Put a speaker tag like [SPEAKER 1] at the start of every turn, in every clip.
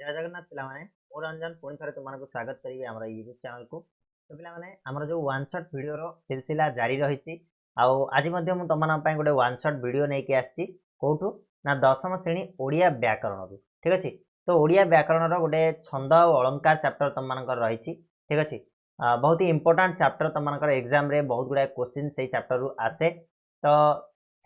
[SPEAKER 1] जय जगन्नाथ पिलामाने मो रंजन पुणी थे तुमको स्वागत करी आम यूट्यूब चैनल को। तो पिलामाने आमर जो वन शॉट वीडियो सिलसिला जारी रही आज तुम गोटे वन शॉट वीडियो नहीं आसी कौटू ना दशम श्रेणी ओडिया व्याकरण ठीक अच्छे। तो ओडिया व्याकरण गोटे छंद और अलंकार चैप्टर तुम रही ठीक अच्छे। बहुत ही इंपोर्टाट चैप्टर तुम एग्जाम रे बहुत गुड़ा क्वेश्चन से चैप्टर रु आसे। तो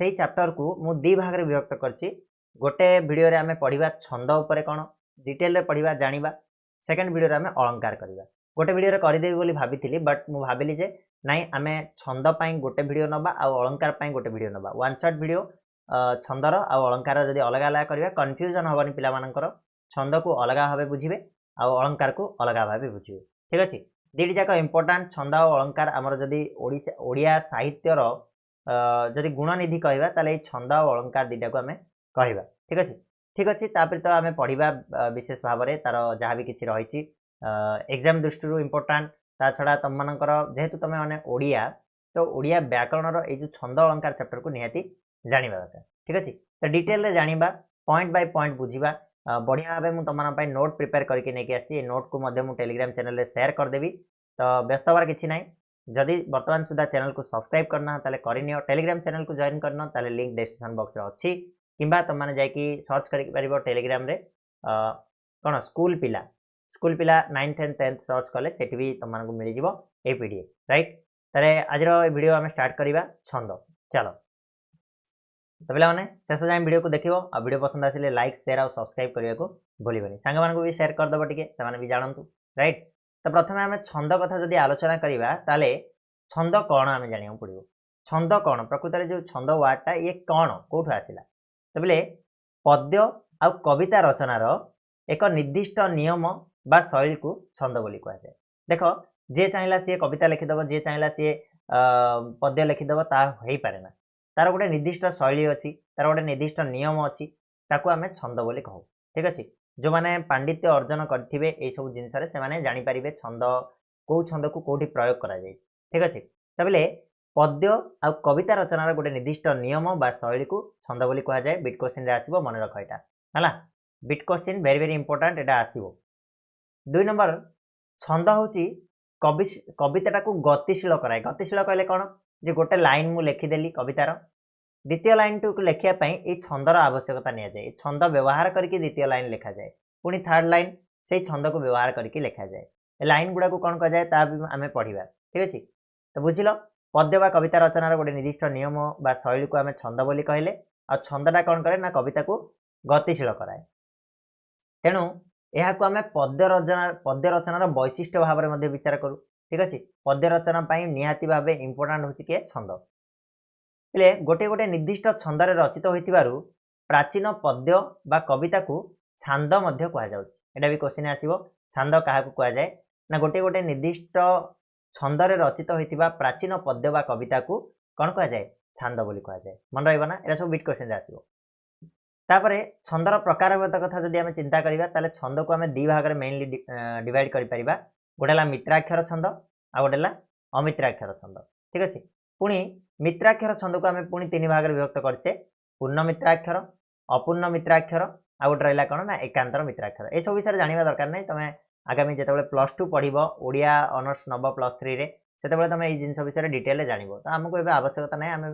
[SPEAKER 1] से चैप्टर को मु दी भाग में विभक्त करछि। गोटे वीडियो रे आमे पढ़िबा छंद उपरे कोन डिटेल रे पढ़िबा जानिबा। सेकंड वीडियो रे आमे अलंकार करिबा। गोटे वीडियो रे करि देबी बोली भाबिथिली बट मु भाबिली जे नाइ आमे छंद पई गोटे वीडियो नबा आ अलंकार पई गोटे वीडियो नबा। वन शॉट वीडियो छंदर आ अलंकार जदी अलग अलग करिबा कंफ्यूजन होबनी पिला मानकर। छंद को अलग भाबे बुझिबे आ अलंकार को अलग भाबे बुझिबे ठीक अछि। दीटी जाक इंपोर्टेंट छंद और अलंकार आमर जदी ओडिया साहित्यर जदि गुणनिधि कहवा ताले छंद और अलंकार दीटा को आमे कहवा ठीक अच्छे। ठीक अच्छे तापर तो आमे पढ़िबा विशेष भाव में तार जहाँ भी किसी रही एग्जाम दृष्टि इंपोर्टाट ता छड़ा तुम मानकर जेहेतु तुम मैंने ओडिया तो ओडिया व्याकरण जो छंद अलंकार चैप्टर को निहाती जानिबा दरकार ठीक अच्छे। तो डिटेल रे जानिबा पॉइंट बाय पॉइंट बुझिबा बढ़िया भाव में तुम नोट प्रिपेयर करके लेके आसी नोट को मु टेलीग्राम चैनल शेयर करदेवी। तो व्यस्त हबार किसी ना जदि वर्तमान सुधा चैनल को सब्सक्राइब करना ताले करनियो टेलीग्राम चैनल को जॉइन करना ताले लिंक डिस्क्रिप्शन बॉक्स रे अछि किंबा तुम माने जाई कि सर्च करि परिबो टेलीग्राम रे कोन स्कूल पिला 9th and 10th सर्च कले सेठी भी तुम मानकु मिलि जिवो ए पीडीएफ राइट। तारे आजर वीडियो आमे स्टार्ट करिबा छंद चलो। तो पिला माने शेष जाय वीडियो को देखिबो आ वीडियो पसंद आसिले लाइक शेयर और सब्सक्राइब करिया को भूलिबनी सांग मानकु भी शेयर कर दबो टिके से माने भी जानंतु राइट। तो प्रथमे आमे छंद कथा जदि आलोचना करिबा ताले छंद कोन आमे जानियो पड़िबो। छंद कोन प्रकृत रे जो छंद वर्डटा ये कोन कोठु आसिला तो बोले पद्य आ कविता रचनार एक निर्दिष्ट नियम बा शैली को छंद बोली कहा जाए। देख जे चाहिला सी कविता लिखिदेव जे चाहिला सी पद्य लिखिदेव ता हो पारे ना तार गोटे निर्दिष्ट शैली अच्छी तार गोटे निर्दिष्ट नियम अच्छी ताकू आमे छंद बोली कहू ठीक अच्छे। जो माने पांडित्य अर्जन करथिबे ए सब जिनस रे से माने जानि परिबे छंद को छंद को कोठी प्रयोग करा जाय ठीक अच्छे। तबले पद्य आ कविता रचनार गोटे निर्दिष्ट नियम बा शैली को छंद बोली कहा जाए। बिट क्वेश्चन रे आसीबो मन रख एटा हला bit question very very important एटा आसीबो। 2 नंबर छंद होची कविताटा को गतिशील कराए। गतिशील कहले कोन जे गोटे लाइन मु लिखि देली कवितार द्वितीय लाइन टू लिखिया पई ए छंदर आवश्यकता निया जाए। छंद व्यवहार करके द्वितीय लाइन लिखा जाए पुनी थर्ड लाइन से छंद को व्यवहार करके लिखा जाए। लाइन गुडा को कोन कह जाए ता भी आमे पढ़िबा ठीक अछि। तो बुझिलो पद्य बा कविता रचनार गोटे निर्दिष्ट नियम बा शैली को आमे छंद बोली कहले आ छंदटा कोन करे ना कविता को गतिशील कराए। तेणु यह को आमे पद्य रचनार वैशिष्ट्य भाव में मध्य विचार करू ठीक अछि। पद्य रचना पई निहाती भाबे इंपोर्टेंट होछि के छंद ले गोटे गोटे निर्दिष्ट छंदरे रचित होइतिबारु प्राचीन पद्य बा कविता को छांद मध्य कहा जाउछि। एटा भी क्वेश्चन आसीबो छांद काहा को कहा जाए ना गोटे गोटे निर्दिष्ट छंदरे रचित होइतिबा प्राचीन पद्य बा कविता को कोन कहा जाए छांद बोली कहा जाए। मन रहइबा ना एटा सब बिट क्वेश्चन आसीबो। तापरे छंदर प्रकारगत कथा जदि आमे चिंता करिबा ताले छंद को आमे दी भाग रे मेनली डिवाइड करि परिबा। गोटेला मित्राक्षर छंद आ गोटेला अमित्राक्षर छंद ठीक अछि। पुणी मित्राक्षर छंद को आमे पुणी तीन भाग रे विभक्त करछे पूर्ण मित्राक्षर अपूर्ण मित्राक्षर आ गोटे रहला कोन ना एकांतर मित्राक्षर। ए सब विषय जानिबा दरकार नै तमे आगामी जेतेबेले +2 पढिबो ओडिया ऑनर्स नब +3 रे सेतेबेले तमे ए जिंस विषय डिटेल रे जानिबो। तो हमको एबे आवश्यकता नै आमे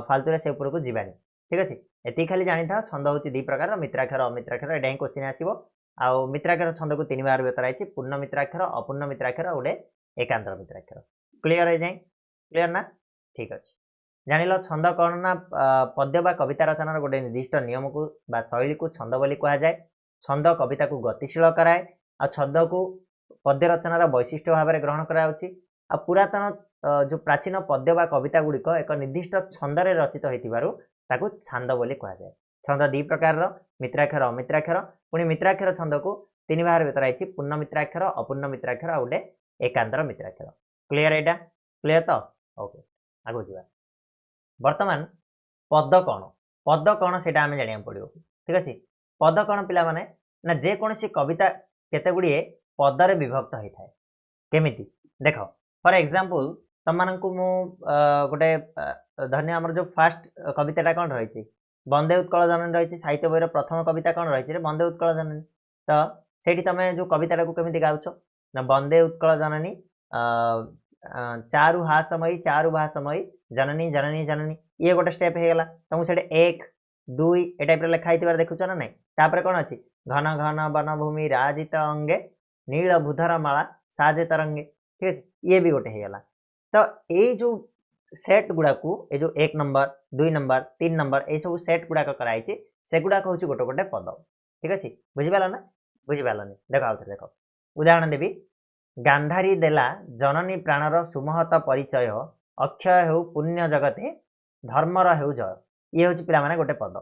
[SPEAKER 1] फालतू रे से ऊपर को जिबानी ठीक अछि। एति खाली जानि था छंद होची दी प्रकार मित्राक्षर अमित्राक्षर एडा ही क्वेश्चन आसीबो। आ मित्राक्षर छंद को तीन बार व्यवहार आइछि पूर्ण मित्राक्षर अपूर्ण मित्राक्षर ओडे एकांतर मित्राक्षर। क्लियर है जाय क्लियर ना ठीक अछि। जानिलो छंद कोन ना पद्य बा कविता रचनार गोटे निर्दिष्ट नियम को बा शैली को छंद बोली कहा जाए। छंद कविता को गतिशील कराए आ छंद को पद्य रचनार वैशिष्ट्य भाव में ग्रहण करा होछि। आ पुरातन जो प्राचीन पद्य बा कविता गुड़िक एक निर्दिष्ट छंदरे रचित होइतिबारु ताकू छांद बोली कहा जाए। छंद दी प्रकार मित्राक्षर अमित्राक्षर पुणी मित्राक्षर छंद को तीन भाग में व्यवहार आइछि पूर्ण मित्राक्षर अपूर्ण मित्राक्षर आ गोटे एकांतर मित्राक्षर। क्लियर एटा क्लियर तो ओके आगो जिबा। वर्तमान पद कौन सेटा आमे जानिया पड़िबो ठीक अछि। पद कौन पिला माने ना जे कोनसी कविता केते गुडिए पदरे विभक्त होई थाए केमिति देखो फॉर एग्जांपल तम मानकु मु गोटे धन्य हमर जो फर्स्ट कविताटा कौन रही वंदे उत्कल जननी रही साहित्य बहिर प्रथम कविता कौन रही वंदे उत्कल जननी। तो सेठी तमे जो कविताटा को केमिति गाउछ ना वंदे उत्कल जननी चारु हासमयी जननी जननी जननी ये गोटे स्टेप हे गला तुमको सेठी 1 2 ए टाइप रे लिखा हितबार देखुछ ना नै तापर कोन अछि घन घन वनभूमि राजित अंगे नील बुधर माला साजे तरंगे ठीक है ये भी गोटे हे गला तो ए जो सेट गुडा को ए जो 1 नंबर 2 नंबर 3 नंबर ए सब सेट गुडा कराई छि से गुडा होछि गोटे गोटे पद ठीक अछि बुझि पाला ना बुझि पालानी देखो आउथरे देखो उदाहरण देबी गांधारी देला जननी प्राणर सुमहत परिचय अक्षय हेउ पुण्य जगते धर्मर हेउ जय ये होछि पिला माने गोटे पद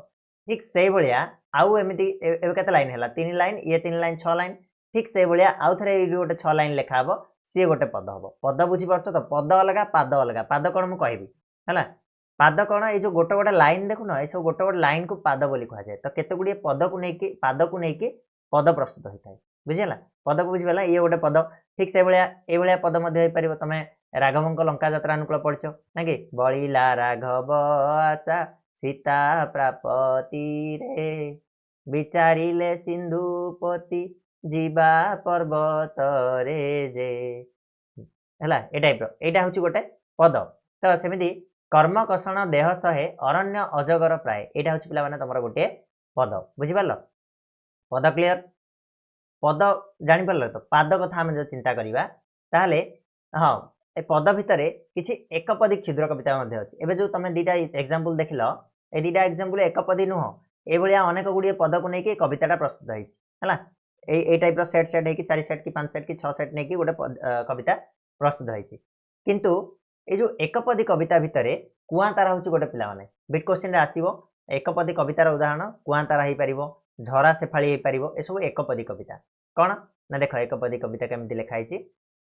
[SPEAKER 1] ठीक से भलिया आउ एमिति एबे केते लाइन हैला 3 लाइन ये 3 लाइन 6 लाइन ठीक से भलिया आउ थरे ए गोटे 6 लाइन लेखा हबो सी गोटे पद हबो पद बुझि परछ तो पद अलगा पाद कोन मु कहबी हैला पाद कोन ए जो गोटे गोटे लाइन देखु न ए सब गोटे गोटे लाइन को पाद बोली कहा जाय तो केते गुडी पद को नेकी पाद को नेकी पद प्रस्तुत होइताय बुझिला पद को बुझिबला ये गोटे पद ठीक से भलिया ए भलिया पद मध्ये होई परिबो तमे राघवंक लंका यात्रा अनुकूल पढिछो ना कि बळिला राघव आशा सीता प्रापति रे विचारिले सिंधुपति जीवा पर्वत रे जे हैला ए टाइप रो एटा होची गोटे पद तो सेमिति कर्म कषण देह सहे अरण्य अजगर प्राय एटा होची पिला माने तमरा गोटे पद बुझि पारलो पद क्लियर पद जानि पारलो तो पाद कथा हम जो चिंता करिबा ताहले हां ए पद भितरे किछि एकपदी क्षुद्र कविता मध्ये अछि एबे जो तमे दीटा एग्जांपल देखिलो ए दीटा एग्जांपल एकपदी नुह ए भलिया अनेक गुडी पद को नेकी कविताटा प्रस्तुत होइछि हैला ए टाइप रो सेट सेट है कि 4 सेट कि 5 सेट कि 6 सेट नेकी गोटे कविता प्रस्तुत होइछि किंतु ए जो एकपदी कविता भितरे कुआंतारा होछि गोटे पिला माने बिट क्वेश्चन रे आसीबो एकपदी कवितार उदाहरण कुआंतारा हे परिबो झरा सेफाळी हे परिबो ए सब एकपदी कविता कोन ना देखो एकपदी कविता केमिति लिखा हिछि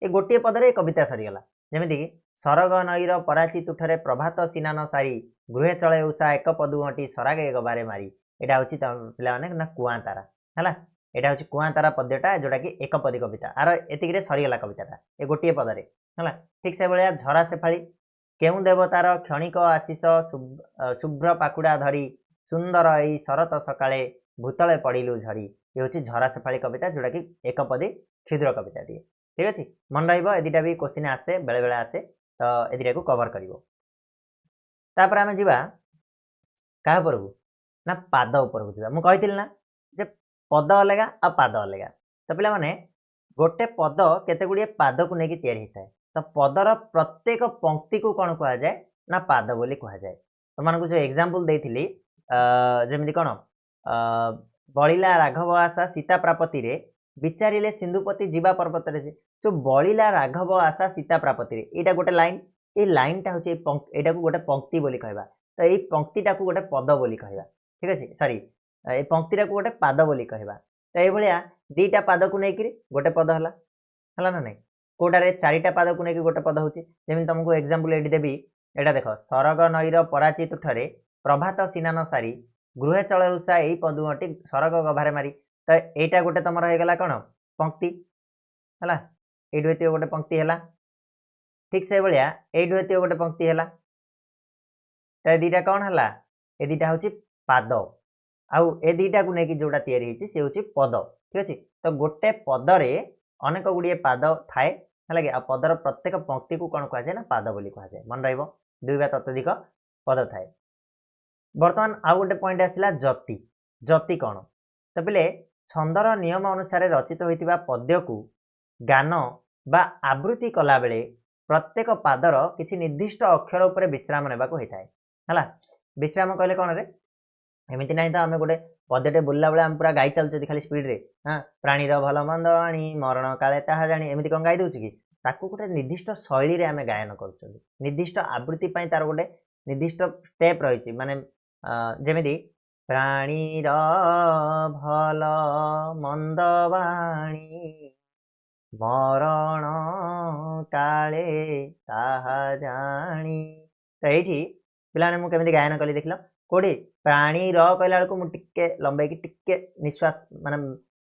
[SPEAKER 1] ए गोटे पदरे कविता सरी गला जेमिति कि सरग नईर पराची तुठरे प्रभात सिनान सारी गृहे चले उषा एक पदुमटी सरागे गबारे मारी एटा होछि पिला माने ना कुआंतारा हैला एटा होछि कुआंतारा पद्यटा जोटा कि एकपदी कविता आर एतिक रे सरी गला कविताटा ए गोटे पदरे हैला ठीक से भलिया झरा सेफाळी केउ देवतार क्षणिक आशीष शुभ्र पाकुडा धरी सुंदर एई शरत सकाळे भूतले पडिलु झरी ये होछि झरा सेफाळी कविता जोटा कि एकपदी क्षुद्र कविता दी ठीक अछि मन रहइबो एदिटा भी क्वेश्चन आसे बेले बेले आसे तो एदिटा को कवर करिवो तापर हम जिबा का परबो ना पाद ऊपर जिबा मु कहितिल ना जे पद अलगा आ पाद अलगा तो पिला माने गोटे पद केते गुडी पाद को नेकी तयारी हिताय तो पदर प्रत्येक पंक्ति को कोन कहा जाय ना पाद बोली कहा जाय तो मानको जो एग्जांपल देइथिली जेमिति कोन बळिला राघव आशा सीता प्रापति रे विचारिले सिंधुपति जीवा पर्वत रे जो बळिला राघव आशा सीता प्रापति रे एटा गोटे लाइन ए लाइन टा होचे एटा को गोटे पंक्ति बोली कहबा तो ए पंक्ति टा को गोटे पद बोली कहबा ठीक अछि सॉरी ए पंक्ति टा को गोटे पाद बोली कहबा तो ए भलिया दीटा पाद को नेकी गोटे पद हला ना नै कोडा रे चारिटा पाद को नेकी गोटे पद होची जेमिन तुमको एग्जांपल एडी देबी एटा देखो सरग नईर पराची तुठरे प्रभात सिनान सारी गृहे चले उषा एई पदुमटी सरग गभारे मारी तो एटा गोटे तमर हे गला कोन पंक्ति हला एडु हेतियो गोटे पंक्ति हला ठीक से भलिया एडु हेतियो गोटे पंक्ति हला तो दीटा कोन हला ए दीटा होची पाद आउ ए दीटा को नेकी जोटा तयारी हिची से होची पद ठीक अछि तो गोटे पद रे अनेक गुडी पाद थाए हला कि आ पदर प्रत्येक पंक्ति को कोन कहा जाय ना पाद बोली कहा जाय मन रहइबो दुई बा ततोधिक पद थाए वर्तमान आउ गोटे पॉइंट आसिला जति जति कोन तो पिले छंदर नियम अनुसार रचित होइतिबा पद्य को गान बा आवृत्ति कला बेले प्रत्येक पादर किछि निर्दिष्ट अक्षर उपरे विश्राम नेबा को होइताय हला विश्राम कहले कोन रे एमिति नाही तो आमे गोटे पद्यटे बोलला बेले हम पूरा गाई चलछथि खाली स्पीड रे हां प्राणी रो भल मंद आणी मरण काले ताहा जानी एमिति कोन गाई दउछि कि ताकू गोटे निर्दिष्ट शैली रे आमे गायन करछथि निर्दिष्ट आवृत्ति पई तार गोटे निर्दिष्ट स्टेप रहिछि माने जेमिति प्राणी रो भल मंद वाणी मरण काले ताहा जानी तो एठी पिलाने मु केमिति गायन कली देखिलो कोडी प्राणी र कहला को मु टिके लंबाई की टिके निश्वास माने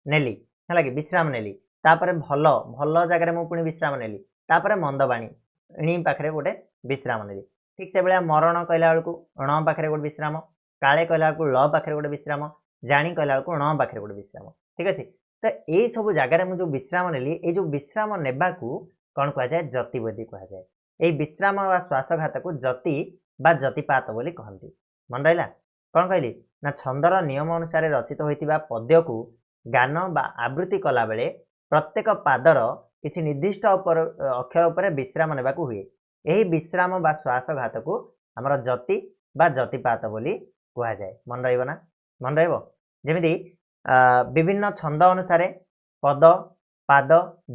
[SPEAKER 1] नेली हला कि विश्राम नेली तापरे भल भल जगह मु पुनी विश्राम नेली तापरे मंदवाणी इणी पाखरे गोटे विश्राम नेली ठीक से बेला मरण कहला को ण पाखरे गोटे विश्राम काले कहला को ल पाखरे गोटे विश्राम जानी कहला को ण पाखरे गोटे विश्राम ठीक अछि तो यही सब जगार मुझे विश्राम नेली ये जो विश्राम नेबाकू कौन कह जाए जति बोली कह जाए ये विश्राम व श्वासघात को जति बा जतिपात बोली कहती मन रहा कौन कहली ना छंदर नियम अनुसार रचित होता पद्य को गान बा आवृत्ति कला बेले प्रत्येक पादर किसी निर्दिष्ट अक्षर उपर विश्राम नेबाकू हुए यही विश्राम बा श्वासघात को आमर जति बा जतिपात बोली कह जाए मन रहा मन रमी विभिन्न छंद अनुसार पद पाद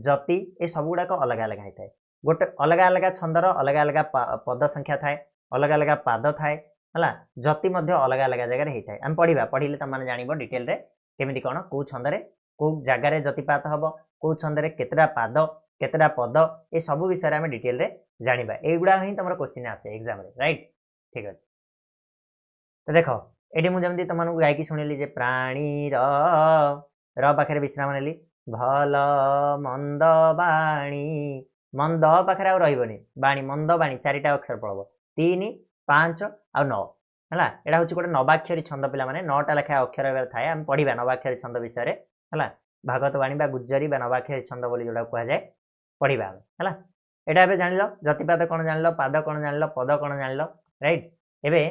[SPEAKER 1] जति ये सब गुड़ाक अलग अलग होता है गोटे अलग अलग छंदर अलग अलग पद संख्या थाए अलग अलग पाद थाए है जति अलग अलग जगह होता है आम पढ़ा पढ़ले तुम जान डिटेल केमी कौन कौ छंदे कौ जगार जतिपात हम कौ छंदे केतटा पाद केतटा पद ये सब विषय आम डिटेल जाना युवा ही तुम क्वेश्चन आसे एग्जाम राइट ठीक अच्छे तो देख ये मुझे तुमको गायकी शुणिली जे प्राणी र पाखे विश्राम नेली भल मंद बाणी मंद पाखे आ रही बाणी मंद बाणी चारिटा अक्षर पड़ब 3 5 आ 9 है यहाँ हूँ गोटे नवाक्षरी छंद पे 9टा लेखा अक्षर थाए आम पढ़ा नवाक्षरी छंद विषय है भागवत बाणी गुज्जरी नवाक्षरी छंद बोली जोटा कह जाए पढ़ा है यहाँ जान लो जतिपात कौन जान लो पाद कौन जान लो पद कौन जान लो राइट एबे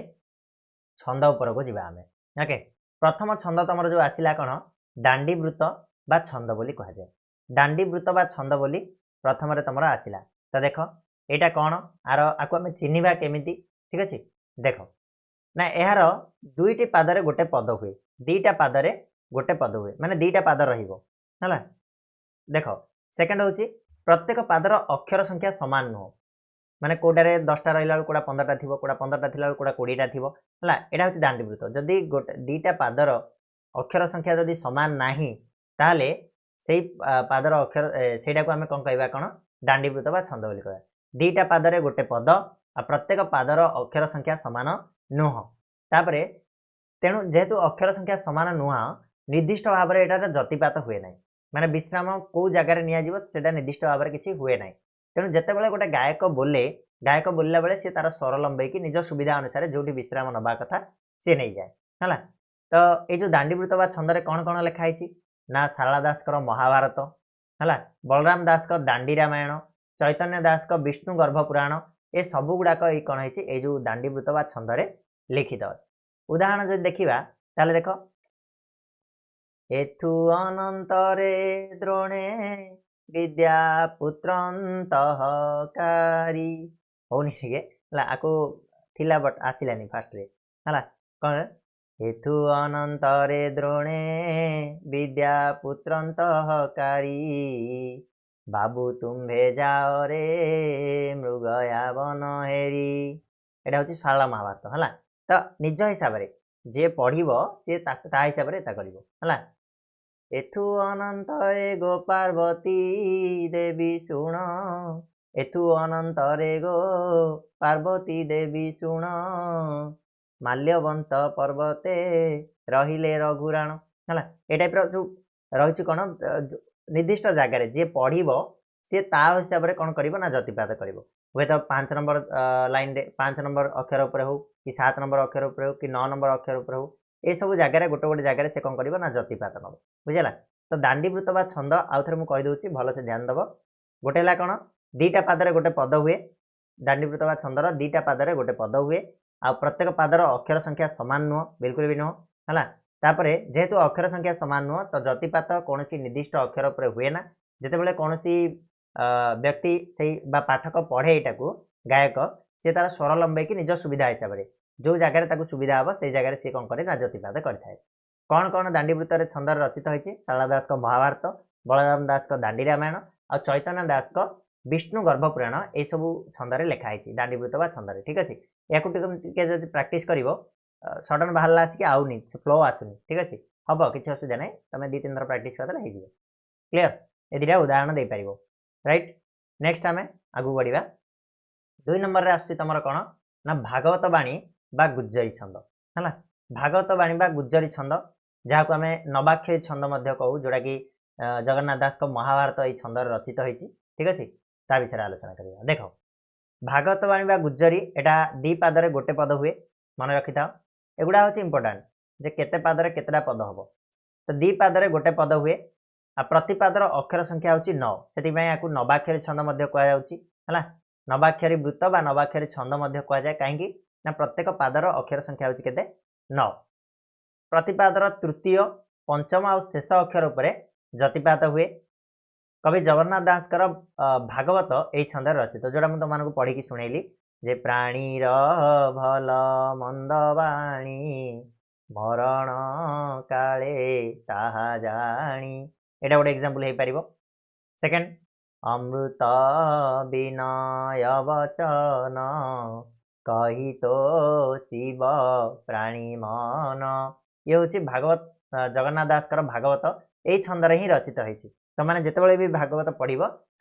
[SPEAKER 1] छंद उपर को जीवा आमे ओके प्रथम छंद तुम जो आसला कौन दांडीवृत बा छंद बोली कह जाए दांडीवृत बा छंद बोली प्रथम तुम आसला तो देख यहाँ कौन आर आपको आम चिन्हवा केमी ठीक अच्छे देख ना यार दुईटी पादरे गोटे पद हुए दीटा पादरे गोटे पद हुए माने दीटा पाद रहा देख सेकेंड हूँ प्रत्येक पादर अक्षर संख्या सामान नुह माने कोटारे 10टा रहा कोड़ा 15टा थी कोड़ा 15टा थी कोड़ा 20टा थी है यहाँ हूँ दांडीवृत जदि गोटे दीटा पादर अक्षर संख्या जदि सामान नाही ताले से पादर अक्षर सेटा को आम कौन कहवा कौन दांडीवृत बा छंद बोली कह दीटा पादरे गोटे पद आ प्रत्येक पादर अक्षर संख्या सामान नुह तापरे तेणु जेहेतु अक्षर संख्या सामान नुह निर्दिष्ट भाव में यहाँ जतिपात हुए ना माने विश्राम कौ जगार निटा निर्दिष्ट भाव में किसी हुए ना तेणु जिते बड़े गोटे गायक बोलला बेले सी तार स्वर लंबे निज सुविधा अनुसार जो विश्राम नवा कथा सी नहीं जाए है तो ये जो दांडीवृत बा छंदे कौन कौन लिखाई ना शारला दास महाभारत है बलराम दास दांडी रामायण चैतन्य दास विष्णु गर्भ पुराण ये सब गुड़ाक कौन है जो दांडीवृत बा छंदे लिखित अच्छे उदाहरण जो देखा ताले देख एथु अनंतरे द्रोणे विद्या पुत्रंतःकारी होनी ठीक आको थिला बट आसिलानी फास्ट रे है कौन हेतु अनंतरे द्रोणे विद्या पुत्रंतःकारी बाबू तुम्भे जाओ रे मृगया वन हेरी यहाँ हूँ शारला महाभारत है तो निज हिसाब से जे पढ़व सी हिसाब से है एथु अनंत गो पार्वती देवी शुण एथु अनंत गो पार्वती देवी शुण माल्यवंत पर्वते रहिले रघुराण है ये टाइप जो रही कौन निर्दिष्ट जगार जी पढ़व सी ता हिसाब से कौन कर जतिपात कर हे तो 5 नंबर लाइन रे 5 नंबर अक्षर उपर हो कि 7 नंबर अक्षर उपर हो कि 9 नंबर अक्षर उपर हो ये सब जगार गोटे गोटे जगार से कौन कर जतिपात नब बुझेगा तो दांडीवृत बा छंद आउ थे मुझे कहीदे भल से ध्यान दब गोटे है कौन दीटा पादरे गोटे पद हुए दांडीवृत बा छंदर दीटा पादरे गोटे पद हुए आ प्रत्येक पादर अक्षर संख्या सामान नुह बिल्कुल भी नुह है तापरे जेहेतु अक्षर संख्या सामान नुह तो जतिपात कौन निर्दिष्ट अक्षर उपर हुए ना जितेबाला कौन व्यक्ति से पाठक पढ़े यहाँ गायक सी तार स्वर लंबे कि निज सुविधा हिसाब से जो जगह सुविधा हम से जगह सी कौन करे जतिपात करता है कौन कौन दांडीवृत छंद रचित होती शारला दास महाभारत बलराम दास दांडी रामायण और चैतन्य दास विष्णु गर्भ पुराण ये सब छंदे लिखाई दांडीवृत बा छंदे ठीक अच्छे या प्राक्ट कर सडन बाहर आसिक आउनी फ्लो आसुनी ठीक अच्छे हम किसी असुविधा ना तुम 2-3 थर प्राक्ट करदे हो क्लीयर ये दुटा उदाहरण दे पार राइट नेक्स्ट आम आगू बढ़ा 2 नंबर रे आसुची तुम कौन ना भागवत बाणी बा गुज्जरी छंद है भागवत बाणी बा गुज्जरी छंद जहाँ को आम नवाक्षरी छंद कहू जोटा कि जगन्नाथ दास महाभारत ये छंद रचित होती ठीक अच्छे ता विषय आलोचना करवा देख भागवत बाणी बा गुज्जरी यहाँ 2 पादरे गोटे पद हुए मन रखी था एगुड़ा हूँ इम्पोर्टाट जे केते पादरे केतेटा पद हम तो 2 पादरे गोटे पद हुए आ प्रतिपादर अक्षर संख्या होची 9 सेति याकू नवाक्षरी छंद मध्य कहा जाउची हला नवाक्षरी वृत्त बा नवाक्षरी छंद मध्य कहा जाय काहेकि ना प्रत्येक पादर अक्षर संख्या होची केते 9 प्रतिपादर तृतीय पंचम आ शेष अक्षर उपरे जतिपात हुए कवि जगन्नाथ दास कर भागवत ए छंद रचित जोड़ा मुझे तुमको पढ़ी की शुणेली जे प्राणीर भल मंद बाणी मरण काले ताहा जानी एटा गोटे एग्जांपल हे परिबो सेकंड अमृत विनय वचन कही तो शिव प्राणी मन ये हूँ भागवत जगन्नाथ दास कर भागवत यही छंदर ही रचित होती तो मैंने जिते भी भागवत पढ़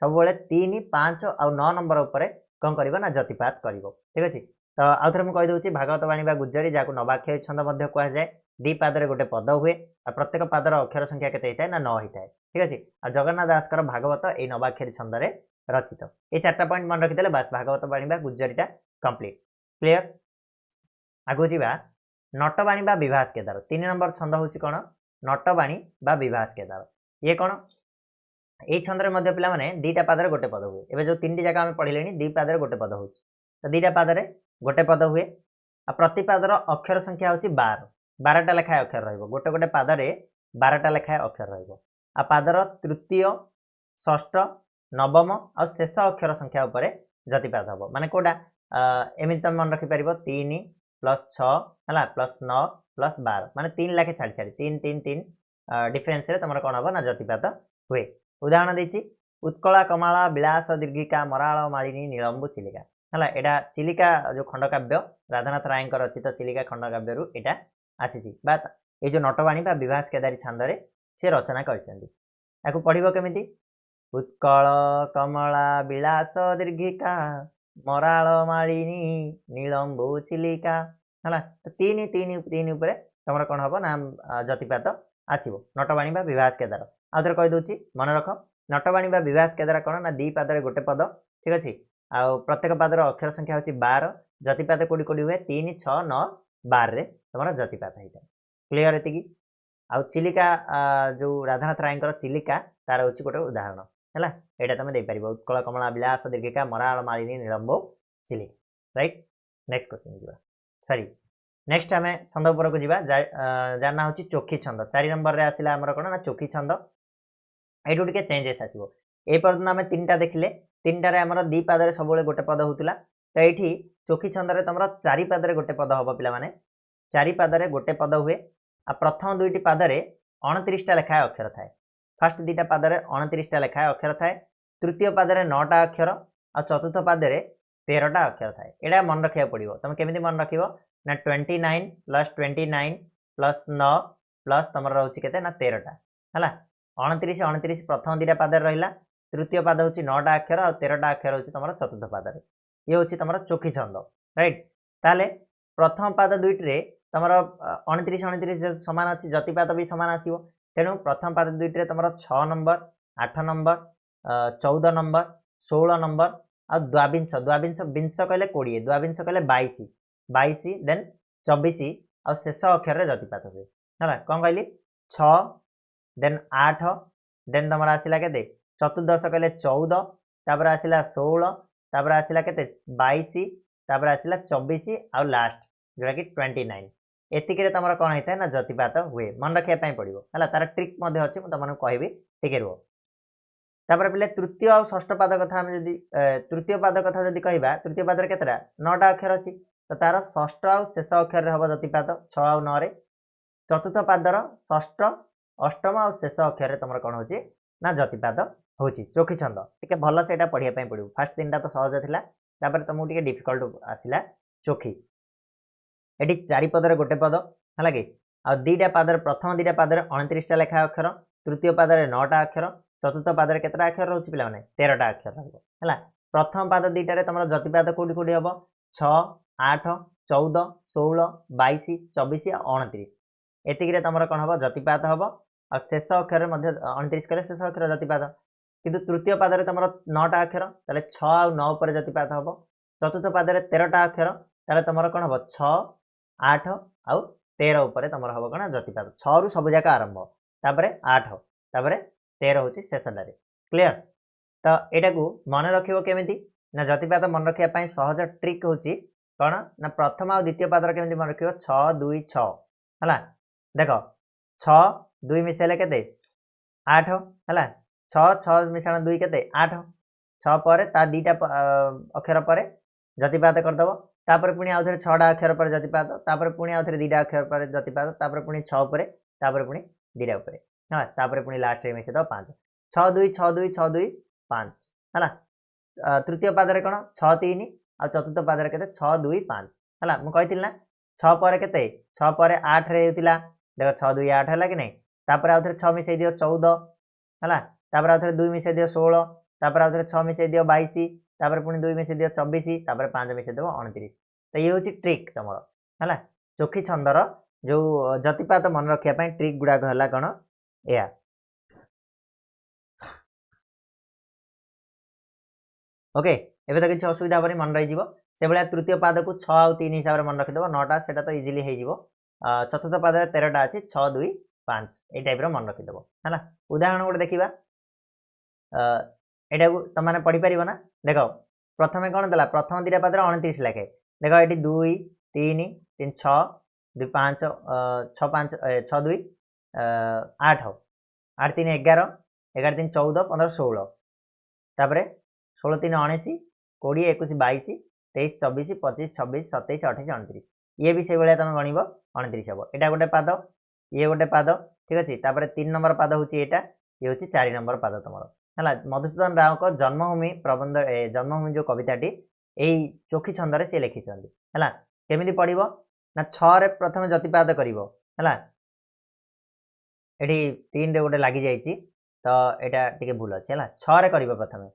[SPEAKER 1] सब 3, 5 और 9 नंबर उपर कौन कर जतिपात कर ठीक अच्छे तो आउ थे मुझे कहीदे भागवत बाणी गुज्जरी जहाँ नवाक्षरी छंद कहुए दी पादर गोटे पद हुए और प्रत्येक पादर अक्षर संख्या केते ना 9 होता है ठीक अच्छे आ जगन्नाथ दास कर भागवत ये नवाक्षरी छंद रचित ये 4टा पॉइंट मन रखिदे बास भागवत बाणी गुज्जरीटा कंप्लीट क्लियर आगु जा नटवाणी बा विभास केदार 3 नंबर छंद हूँ कौन नटवाणी बा विभास केदार ये कौन ये छंदरे मध्य पिला माने दीटा पादर गोटे पद हुए एबे जो 3टी जगह आम पढ़िले दी पादर गोटे पद हो तो दीटा पादर गोटे पद हुए आ प्रति पादर अक्षर संख्या होची 12टा लेखाए अक्षर रहिबो गोटे गोटे पादरे 12टा लेखाए अक्षर रहिबो आ पादर तृतीय षष्ठ नवम आ शेष अक्षर संख्या उपरे जतिपात हबो माने कोडा एमिति तुम मन रखि परिबो 3 + 6 हला +9 + 12 माने 3 लाखे छाड़ी छाड़ी 3 3 3 डिफरेंस रे तमरा कोन हबो ना जतिपात हुए उदाहरण देछि उत्कला कमाला विलास दीर्घिका मराल मालिनी नीलंबु चिलिका हला एडा चिलिका जो खंडकाव्य राधानाथ राय रचित चिलिका खंडकाव्य रु एटा आसीछि बा ए जो नटवाणी बा विभास केदारी छंदरे से रचना करछन्ती याकू पढिबो केमिति उत्कल कमला विलास दीर्घिका मराल मालिनी नीलंबु चिलिका हला तो 3 3 3 ऊपर तमरा कोन हबो ना जतिपात आसीबो नटवाणी बा विभास केदार आउ थे कहीदे मन रख नटवाणी बा विभास केदार कौन ना दी पादर गोटे पद ठीक अच्छे आ प्रत्येक पादर अक्षर संख्या होची 12 जतिपात कोडी कोडी हुए 3 6 9 12 रे तुम जतिपात होता है क्लियर एति आउ चिलिका जो राधानाथ राय चिलिका तार हूँ गोटे उदाहरण है यहाँ तुम दे पार उत्कल कमला विलास दीर्घिका मराल मालिनी निलंबो चिलिका राइट नेक्स्ट क्वेश्चन जा सॉरी नेक्स्ट आम छंद उपर को जार ना हूँ चोखी छंद 4 नंबर रे आसिला हमर कोन ना चोखी छंद एटू टिके चेंजेस आसीबो ए पर्यंत आम 3टा देखिले 3टारे आमर दी पादरे सब गोटे पद होउतिला तो ये चोखी छंदरे तुम 4 पादरे गोटे पद हम पिला माने 4 पादरे गोटे पद हुए आ प्रथम 2टी पादरे 29टा लेखाए अक्षर थाए फर्स्ट 2टा पादरे 29टा लेखाए अक्षर थाए तृतीय पादरे 9टा अक्षर आ चतुर्थ पादरे 13टा अक्षर थाए एटा मन रखिया पड़िबो तुम केमिति मन रखिबो ना 29 + 29 + 9 प्लस तुम रोचे केते ना 13टा है 29 29 प्रथम 2टा पादर रहा तृतीय पाद हूँ 9टा अक्षर और 13टा अक्षर हूँ तुम चतुर्थ पादर ये हूँ तुम चोखी छंद राइट ताले प्रथम पाद 2टी तुम 29 29 सामान अच्छी जतिपात भी सामान आसो तेणु प्रथम पाद 2टी तुम 6 नंबर 8 नंबर 14 नंबर 16 नंबर आ द्वाविंश द्वाविंश विंश कहले 20 द्वाविंश कहले 22 22 देन 24 आ शेष अक्षर जतिपात हुए है कौन कहली 6 देन 8 देन तुम आसला के चतुर्दश कहले 14 तापर आसला 16 तापर आसला के 22 तापर आसला 24 आ लास्ट जोटा कि 29 एतिक तुम कौन होता है ना जतिपात हुए मन रखा पड़ो है तार ट्रिक अच्छे मुझे तुमको कहबी टिके रुह तापर पे तृतीय और षष्ठ पाद कथा जदि तृतीय पाद कथा जदि कहबा तृतीय पाद केतटा 9टा अक्षर अच्छी तो तार षष्ठ आ शेष अक्षर हम जतिपात 6 और 9 रे चतुर्थ पादर षष्ठ अष्टम और शेष अक्षर तुम कौन हो ना जतिपात हूँ चोखी छंद टे भल से पढ़ाई पड़ो फास्ट 3टा तो सहज था तापर तुमको टे डिफिकल्ट आसला चोखी ये 4 पदर गोटे पद है कि आ 2टा पादर प्रथम 2टा पादर 29टा लेखा अक्षर तृतीय पादर 9टा अक्षर चतुर्थ पादर केतटा अक्षर रोचे पे 13टा अक्षर है प्रथम पाद 2टारे तुम जतिपात कौटी कौटी हम 6 8 14 16 22 24 और 29 एतिक तुम कौन हम जतिपात हम और शेष अक्षर 29 कले शेष अक्षर जतिपात किंतु तृतीय पादर तुम 9टा अक्षर ताले 6 और 9 पर जतिपात हम चतुर्थ पादर 13टा अक्षर ताले तुम कौन हम 6 8 आउ 13 उपर तुम हम कौन जतिपात 6 रु सब जाक आरंभ तापर 8 तापर 13 होची शेषटारे क्लियर। तो एटा को मन रखिबो केमिति ना जतिपात मन रखिया पई सहज ट्रिक होची कोन ना प्रथम और द्वितीय पादर केमिति मन रखिबो 6 2 6 हला देखो 6 2 मिसेले केते 8 हला 6 6 मिसाण 2 केते 8 6 पर ता दीटा अक्षर पर जतिपात कर दबो तापर पुनी आउथरे 6 टा अक्षर पर जतिपात तापर पुनी आउथरे 2 टा अक्षर पर जतिपात तापर पुनी 6 पर तापर पुनी 2 टा पर हा तापर पुनी लास्ट रे मिसे दो 5 6 2 6 2 6 2 5 हला तृतीय पादरे कोन 6 3 आ चतुर्थ पादरे केते 6 2 5 हला मु कहितिल ना 6 पर केते 6 पर 8 रे हेतिला देखो 6 2 8 हला कि नै तापर आउथरे 6 मिसे दियो 14 हला तापर आउथरे 2 मिसे दियो 16 तापर आउथरे 6 मिसे दियो 22 तापर पुनी 2 मिसे दियो 24 तापर 5 मिसे देबो 29 तो ये होची ट्रिक तमरो हला चोखी छंदर जो जतिपात मन रखिया पई ट्रिक गुडा हला कोन या ओके एबे तो किसी असुविधा बनी मन रही से भाया तृतीय पाद को 6 और 3 हिसाब से मन रखिदेव 9टा से तो इजिली हो चतुर्थ पाद 13टा अच्छी 6 2 5 ये टाइप मन रखिदेव है उदाहरण गोटे देखा यहाँ को तुमने पढ़ी पार ना देख प्रथम कौन देला प्रथम दीटा पाद 29 लेखे देख ये 2 3 3 6 2 5 6 5 6 2 8 8 3 11 11 3 14 15 16 तापर 16 3 19 20 21 22 23 24 25 26 27 28 29 ये भी से भाया तुम गणव 29 हम यहाँ गोटे पाद ये गोटे पाद ठीक अच्छे तापर 3 नंबर पाद हूँ यहाँ ये हूँ 4 नंबर पाद तुम है मधुसूदन राव को जन्मभूमि प्रबंध जन्मभूमि जो कविताटी यही चोखी छंदे सी लिखिं है केमी पढ़ ना 6 प्रथम जतिपात कर ये 3 रे गोटे लगी जाइए तो यहाँ टी भूल अच्छे है 6 कर प्रथम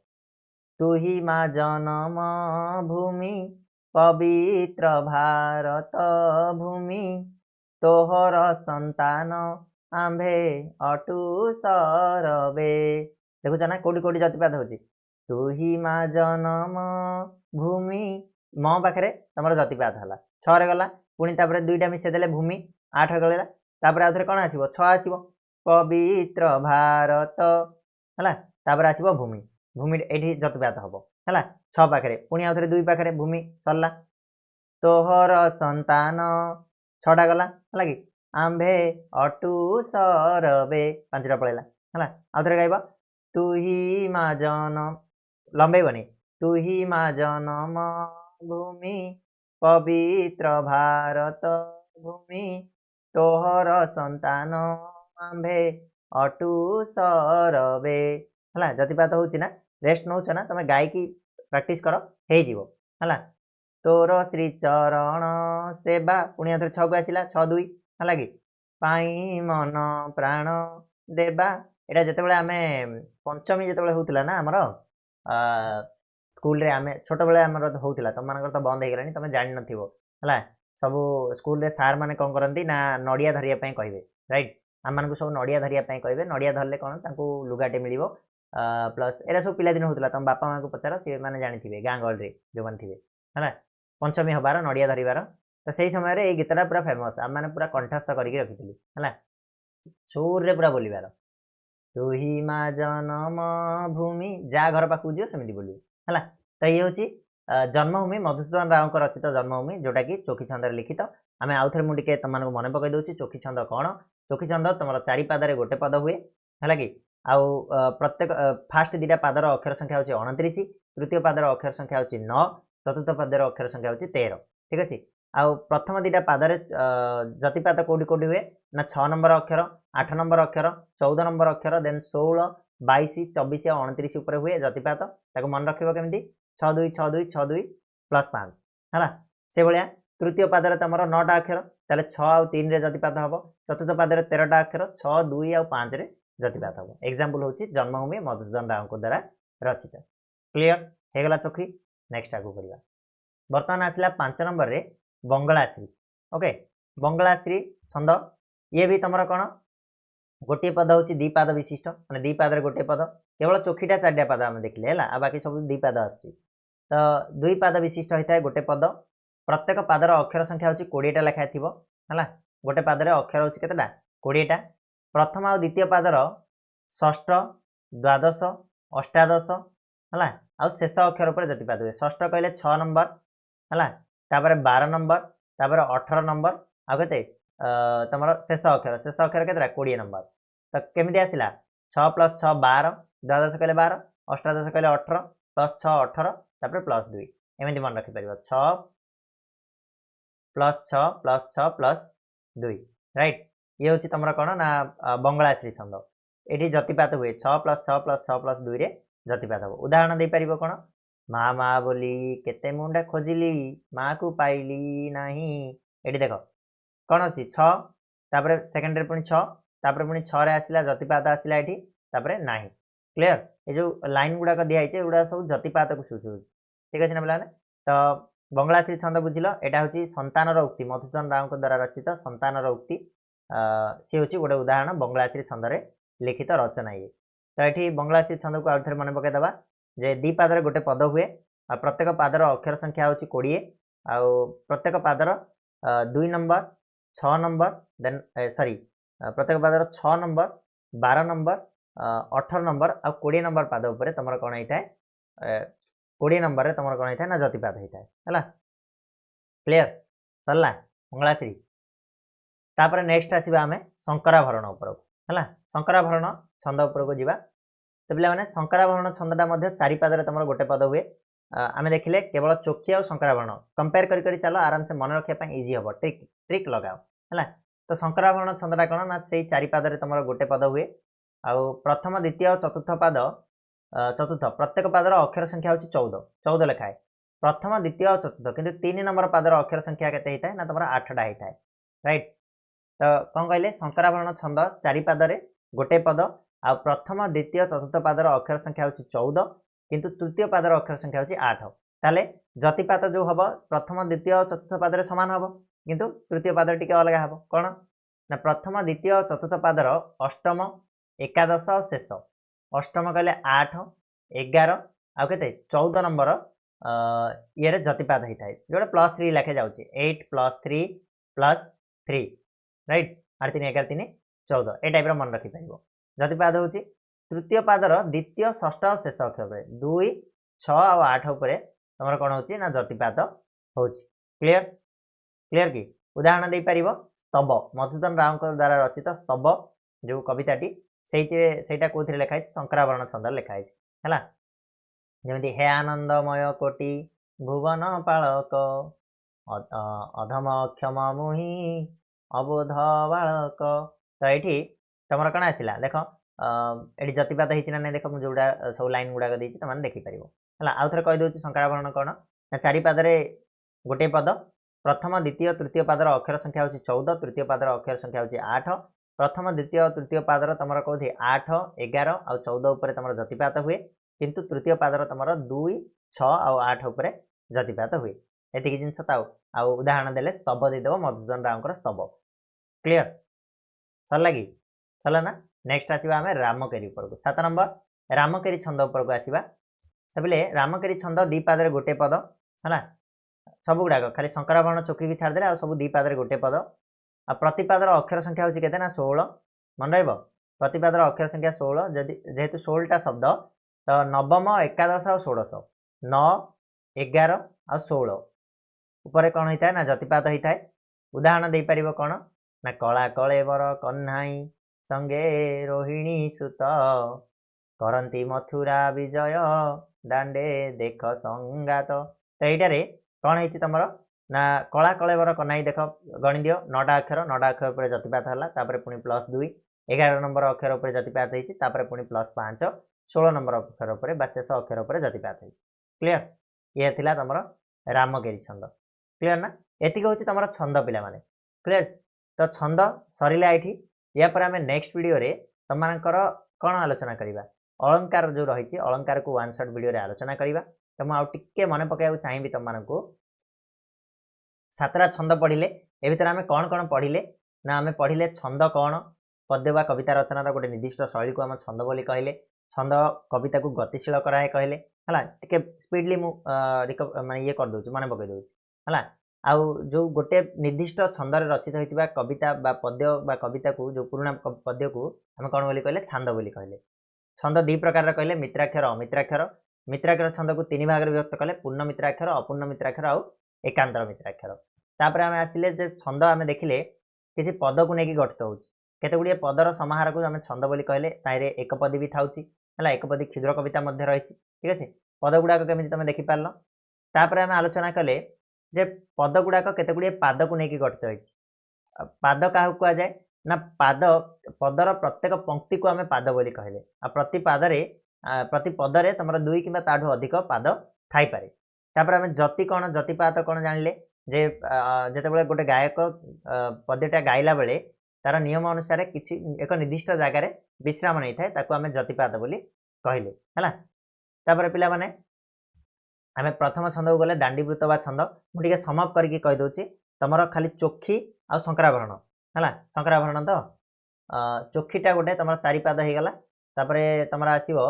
[SPEAKER 1] तू ही माँ जन्म भूमि पवित्र भारत भूमि तोहर संतान आंभे अटू सरबे देखुच ना कौटी कौटी जतिपात हो तू ही माँ जन्म भूमि म पाखे तुम जतिपात है 6 रे गला पुणी तापर 2टा मिसेदेले भूमि 8 गला तापर आउथरे कौन आसीबो 6 आसीबो पवित्र भारत है तापर आसीबो भूमि भूमि ये जतिपात हम है 6 पाखे पुणी आउथरे 2 पाखे भूमि सरला तोहर संतान 6टा गला है कि आंभे अटू सरबे 5टा पड़ेगा है आउथरे गाइब तू ही माँ जनम लंबेबनी तू ही माँ जनम भूमि पवित्र भारत भूमि तोहर संतान आंभे अटू सरबे है जतिपात हो रेस्ट नौ ना तुम गायकी प्रैक्टिस कर है तोर श्री चरण सेवा पुणी आथरे 6 को आसला 6 2 है कि पाई मन प्राण देवा यहाँ जिते आम पंचमी जिते होता ना आमर स्कूल रे आम छोट बेले आमर होता तुम मान तो बंद हो गला तुम जान है सब स्कूल रे सार मैंने कौन करती ना नड़िया धरिया कहे राइट आम मान सब नड़िया धरिया कहे नड़िया धरले कौन लुगाटे मिल प्लस एरा सब पिलादिन होता तुम बापा माँ को पचार सी मैंने जानी गाँ गहली जो मैंने थे है पंचमी हबार नड़िया धरबार तो सही समय ये गीतटा पूरा फेमस आम मैंने पूरा कंठस्थ करके रखी है सुर रे पूरा बोलबार तू ही माँ जनम भूमि जा घर पाक जी सेमती बोल है तो ये हूँ जन्मभूमि मधुसूदन राव को रचित जन्मभूमि जोटा कि चोखी छंद लिखित आम आउ थे मुझे तुम मन पकई दूसरी चोखी छंद कौन चोखी छंद तुम 4 पादे गोटे पद हुए है कि आउ प्रत्येक फास्ट 2टा पादर अक्षर संख्या हूँ 29 तृतीय पादर अक्षर संख्या हूँ 9 चतुर्थ पादर अक्षर संख्या हूँ 13 ठीक अच्छे आउ प्रथम 2टा पादर जतिपात कौटी कौटी हुए ना 6 नंबर अक्षर 8 नंबर अक्षर 14 नंबर अक्षर देन 16 22 24 और 29 उपर हुए जतिपात ताको मन रखिबो केमिति 6 2 6 2 6 2 प्लस 5 है से भाया तृतीय पादर तुम 9टा अक्षर ताले 6 और 3 रे जतिपात हम चतुर्थ पादर 13टा अक्षर 6 2 और 5 रे जतिपात हम एग्जांपल होची जन्मभूमि मधुसूदन राव को द्वारा रचित क्लियर हेगला चोखी नेक्स्ट आगु करिया बर्तमान आसला 5 नंबर रे बंगलाश्री ओके बंगलाश्री छंद ये भी तुम कौन गोटे पद हूँ 2 पाद विशिष्ट मैंने 2 पादर गोटे पद केवल चोखीटा 4टा पाद आम देखले है बाकी सब 2 पाद आछी तो 2 पाद विशिष्ट होता है गोटे पद प्रत्येक पादर अक्षर संख्या हूँ 20टा लेखाएं थी है गोटे पादर अक्षर हूँ केतेटा 20टा प्रथम और द्वितीय पादर षष्ठ द्वादश अष्टादश है आउ शेष अक्षर पर जतिपात हुए षष्ठ कहले 6 नंबर है तापर 12 नंबर तापर 18 नंबर आ केते तुम शेष अक्षर के 20 नंबर तो केमी आसला 6 + 6 12 द्वादश कहले 12 अष्टादश कहले 18 + 6 18 तापर +2 एमती मन रखिपर 6 + 6 + 6 + 2 राइट ये हूँ तुम कौन ना बंगलाश्री छंद ये जतिपात हुए 6 + 6 + 6 + 2 रे जतिपात हम उदाहरण दे पार कौन माँ माँ बोली केते मुंडा खोजिली माँ को पाइली नहीं ये देख कौन अच्छी 6 तापर सेकेंड पुणी 6 तापर पुणी 6 आसला जतिपात आसला ये तापर नहीं क्लियर ये जो लाइन गुड़ाक दिखाई गुड़ा सब जतिपात को सूचौ ठीक अच्छे ना पे तो बंगलाश्री छंद बुझिल यहाँ हूँ संतानर उक्ति मधुसूदन राव द्वारा रचित संतानर उक्ति सी हूँ गोटे उदाहरण बंगलाश्री छंद लिखित रचना ये तो ये बंगलाश्री छंद को आउे मन पकईदे जे दी पादर गोटे पद हुए आ प्रत्येक पादर अक्षर संख्या हूँ 20 आउ प्रत्येक पादर 2 नंबर 6 नंबर देन सॉरी प्रत्येक पादर 6 नंबर 12 नंबर 18 नंबर आ 20 नंबर पाद उपर तुम कौन होता है 20 नंबर तुम कौन होता है ना जतिपात होता है क्लियर सरला मंगलाश्री तापर नेक्स्ट आसवा आम शंकराभरण उपरक है शंकराभरण छंद उपरक जीवा तो पे शंकराभरण छंदटा चारि पादर तुम गोटे पद हुए आम देखिले केवल चोखी और शंकराभरण कंपेयर कर चलो आराम से मन रखा इजी हम ट्रिक लगाओ है तो शंकराभरण छंदटा कौन ना से चारि पादर तुम गोटे पद हुए आउ प्रथम द्वितीय और चतुर्थ पाद चतुर्थ प्रत्येक पादर अक्षर संख्या हूँ 14 लिखाए प्रथम द्वितीय और चतुर्थ किंतु 3 नंबर पादर अक्षर संख्या के ना तुम 8टा होता है राइट तो कौन कहले शंकराभरण छंद चारि पादरे गोटे पद आ प्रथम द्वितीय चतुर्थ पादर अक्षर संख्या हूँ 14 किंतु तृतीय पादर अक्षर संख्या हूँ 8 ताले जतिपात जो हम प्रथम द्वितीय और चतुर्थ पादर सामान हम किंतु तृतीय पादर टी अलग हम कौन ना प्रथम द्वितीय और चतुर्थ पादर अष्टम एकादश और शेष अष्टम कहले 8 11 आउ के 14 नंबर ये जतिपात होता है जोटा +3 लेखे जाऊँगी 8 + 3 + 3 राइट 8 3 11 3 14 ये टाइप मन रखिपर जतिपात हूँ तृतीय पादर द्वितीय षष्ठ और शेष अक्षर 2 6 और 8 उपर तुम कौन हो ना जतिपात हो क्लियर क्लियर कि उदाहरण दे पार स्तव मधुसूदन राव द्वारा रचित स्तव जो कविताटी सेटा कौन लिखाई शंकराभरण छंद लिखाई है जमी हे आनंदमय कोटि भुवन पालक अधम क्षम मुहि अबोध बालक तो ये तुम कौन आसला देख ये जतिपात होना ना देख मुझे सब लाइन गुड़ाक देती तुम देखिपर है आउ थे कहीदे शंकराभरण कौन ना चारि पादरे गोटे पद प्रथम द्वितीय तृतीय पादर अक्षर संख्या हूँ 14 तृतीय पादर अक्षर संख्या हूँ 8 प्रथम द्वितीय और तृतीय पादर तुम कौन 8 11 और 14 उपर तुम जतिपात हुए किंतु तृतीय पादर तुम 2 6 और 8 उपर जतिपात हुए ये जिनस आउ उदाहरण देले स्तव देदेव मधुसूदन राव स्तव क्लियर सरला कि सरला ना नेक्स्ट आसवा आम रामकेरी उपरको 7 नंबर रामकेरी छंद उपरको आसवा तबले रामकेरी छंद दी पादर गोटे पद है सब गुड़ाक खाली शंकराभरण चोखी की छाड़दे आ सब दी पादर गोटे पद आ प्रतिपादर अक्षर संख्या हूँ के 16 मन रहा प्रतिपादर अक्षर संख्या 16 जदि जेहेतु 16टा शब्द तो नवम एकादश और 16 9 11 और 16 उपर कौन होता है ना जतिपात होता है उदाहरण दे पार कौन ना कला कलेवर कन्हाई संगे रोहिणी सुत करती मथुरा विजय दांडे देख संगात तो यहीटारे कौन है तुम ना कला कलेवर कन्हाई देख गणी दियो 9टा अक्षर पर जतिपात है पुणी +2 11 नंबर अक्षर उपर जतिपात होती पुणी +5 16 नंबर अक्षर पर शेष अक्षर पर जतिपात हो क्लियर ये थिला तुम रामकेरी छंद क्लियर ना एतिक हूँ तुम छंद पिला माने क्लियर तो छंद सरला ये या पर आम नेक्स्ट वीडियो रे तुमकर कौन आलोचना करवा अलंकार जो रही अलंकार को वन शॉट वीडियो रे आलोचना करवा तो मुझे मन पकड़ा चाहिए तुमको 7टा छंद पढ़िले ए भीतर आम कौन कौन पढ़िले ना आम पढ़िले छंद कौन पद्य वा कविता रचनार गोटे निर्दिष्ट शैली को आम छंद बोली कहले छंद कविता को गतिशील कराए कहले है टे स्पीडली माने ये कर दूँ मन पकई दूँ है आउ जो गोटे निर्दिष्ट छंदरे रचित होइतिबा कविता बा पद्य बा कविता को जो पुराना पद्य को हम कौन बोली कहले छांद बोली कहले। छंद दी प्रकार कहले मित्राक्षर अमित्राक्षर। मित्राक्षर छंद को तीन भाग विभक्त कले पूर्ण मित्राक्षर अपूर्ण मित्राक्षर आउ एकांतर मित्राक्षर। तापर आम आसिले जे छंद आम देखिले किसी पद को लेकिन गठित होउछि केते गुडिये पदर समाहार को आम छंद बोली कहले ताइरे एकपदी भी थाउछि हला एकपदी क्षुद्र कविता मध्य रहिछि ठीक अछि। पद गुडा केमिति तमे देखि पारलो तापर आम आलोचना कले जे पद गुडा केते गुडिये पाद को लेकिन गठित होइछि। पाद काहू कुआ जाए ना पाद पदर प्रत्येक पंक्ति को आम पाद बोली कहले आ प्रति पदरे तुमर दुई किंबा ताठू अधिक पाद थाई पारे। तापर आम जति कौन जतिपात कौन जानिले जे जेतेबेले गोटे गायक पद्यटा गाइला बेले तार नियम अनुसार किछि एक निर्दिष्ट जगार विश्राम नहीं थाए ताको आम जतिपात बोली कहले हला। तापर पिला माने आम प्रथम छंद को गले दांडीवृत्त बा छंद मुझे समाप्त करके कहि दोछि तमर खाली चोखी आ शंकराभरण हला। शंकराभरण तो चोखीटा गोटे तुम चारि पाद हो गला तापर तुम आसो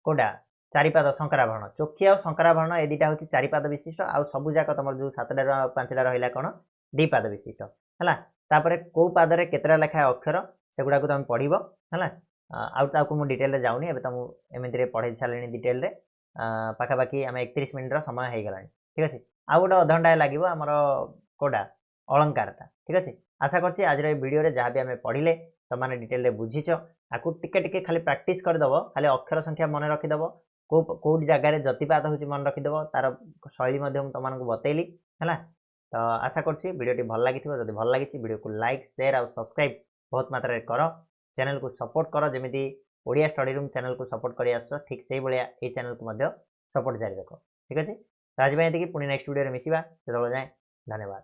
[SPEAKER 1] कोडा चारिपाद शंकराभरण चोखी आ शंकराभरण ए दुटा हूँ चारिपाद विशिष्ट आउ सबू जाक तुम जो 7टा 5टा रहा कौन द्विपाद विशिष्ट है। तापर कौ पादरे केतटा लेखा अक्षर सेगुड़ा को तुम पढ़ है आउ डिटेल जाऊनी एवं तुम एमती पढ़े सारे डिटेल पाखापाखि आम 31 मिनिट्र समय हो गला ठीक अच्छे। आउ गोटे अधघंटा लगे आमर कोडा अलंकारटा ठीक अच्छे। आशा करछि आज भिडियो जहाँ भी आम पढ़ले तुमने डिटेल बुझीच आपको टिके खाली प्रैक्टिस करदेव खाली अक्षर संख्या मन रखीदेव कौ जगार जतिपात हो मन रखीदेव तार शैली तुमको बतैली है। तो आशा करछि वीडियो भल लगी जब भल लगी वीडियो को लाइक शेयर और सब्सक्राइब बहुत मात्रा कर चैनल को सपोर्ट कर जमी ओडिया स्टडी रूम चैनल को सपोर्ट कर आस ठीक से भाया ये चैनल को सपोर्ट जारी रख ठीक अच्छे। तो आज ये पुणी नेक्स्ट वीडियो मिसिबा से जाए धन्यवाद।